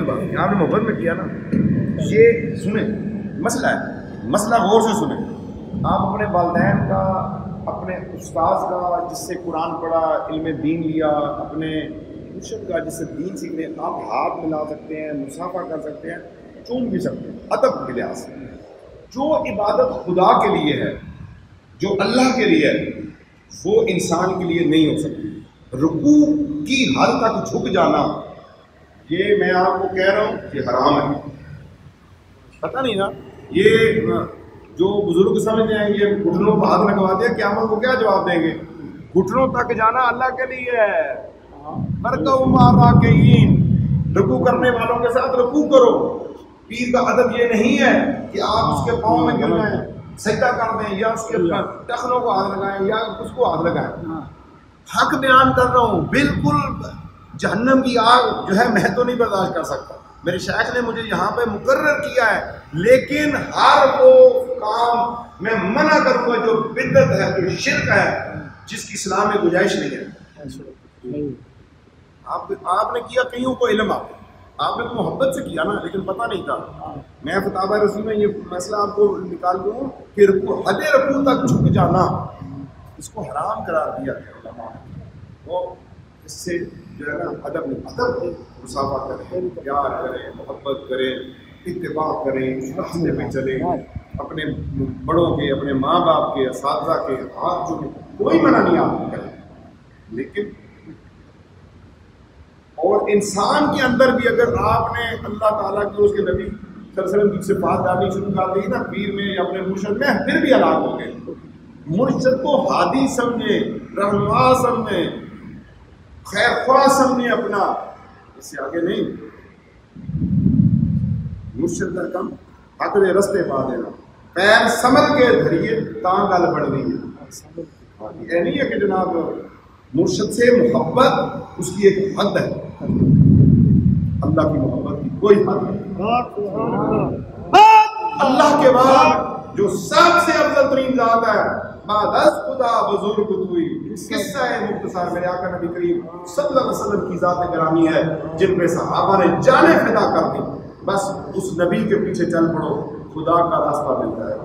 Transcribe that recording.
کوئی بات نہیں، آپ نے محبت میں کیا نا. یہ سنیں مسئلہ ہے، مسئلہ غور سے سنیں. آپ اپنے والدین کا، اپنے استاذ کا جس سے قرآن پڑھا، علم دین لیا، اپنے مرشد کا جس سے دین سیکھنے، آپ ہاتھ ملا سکتے ہیں، مصافحہ کر سکتے ہیں، چوم بھی سکتے ہیں ادب کے لحاظ سے. جو عبادت خدا کے لیے ہے، جو اللہ کے لیے ہے، وہ انسان کے لیے نہیں ہو سکتی. رکوع کی حد تک جھک جانا، یہ میں آپ کو کہہ رہا ہوں یہ حرام ہے. پتہ نہیں نا، یہ جو بزرگ سمجھتے ہیں یہ گھٹنوں کو ہاتھ لگوا دیا، قیامت کو کیا جواب دیں گے؟ گھٹنوں تک جانا اللہ کے لیے ہے. برکعوا مع الراکعین، رکوع کرنے والوں کے ساتھ رکوع کرو. پیر کا ادب یہ نہیں ہے کہ آپ اس کے پاؤں میں گر جائیں، سجدہ کر دیں، یا اس کے ٹخنوں کو ہاتھ لگائیں، یا اس کو ہاتھ لگائیں. حق بیان کر رہا ہوں. بالکل جہنم کی آگ جو ہے میں تو نہیں برداشت کر سکتا، میرے شیخ نے مجھے یہاں پہ مقرر کیا ہے، لیکن ہر وہ کام میں منع کروں گا جو بدعت ہے، جو شرک ہے، جس کی اسلام میں گنجائش نہیں ہے. آپ نے کیا، کئیوں کو علم آپ نے تو محبت سے کیا نا، لیکن پتہ نہیں تھا. میں فتاوی رسول میں یہ مسئلہ آپ کو نکال دوں کہ حد رکوع تک جھک جانا، اس کو حرام قرار دیا گیا علماء نے. وہ اس سے جو ہے نا ادب مصافحہ کریں، پیار کریں، محبت کریں، اتباع کریں، اس راستے پہ چلیں، اپنے بڑوں کے، اپنے ماں باپ کے، اساتذہ کے ہاتھ جو کوئی منع نہیں آپ کو کریں. لیکن اور انسان کے اندر بھی اگر آپ نے اللہ تعالیٰ کی، اس کے نبی صلی اللہ علیہ وسلم کی صفات ڈالنی شروع کر دی نا پیر میں یا اپنے مرشد میں، پھر بھی ہلاک ہو گئے. مرشد کو ہادی سمجھے، رہنما سمجھے، خیر خواہ سمجھے اپنا، اس سے آگے نہیں. مرشد کا کم حق دے رستے پا دینا، پیر سمجھ کے دھریے تاں گل بڑھ گئی ہے. یہ نہیں ہے کہ جناب مرشد سے محبت اس کی ایک حد ہے، اللہ کی محبت کی کوئی حد نہیں. اللہ کے بعد جو سب سے افضل ترین ذات ہے، بعد از خدا بزرگ کوئی. قصہ مختصر میرے آقا نبی کریم صلی اللہ علیہ وسلم کی ذات گرامی ہے جن پہ صحابہ نے جانیں فدا کر دی. بس اس نبی کے پیچھے چل پڑو، خدا کا راستہ ملتا ہے.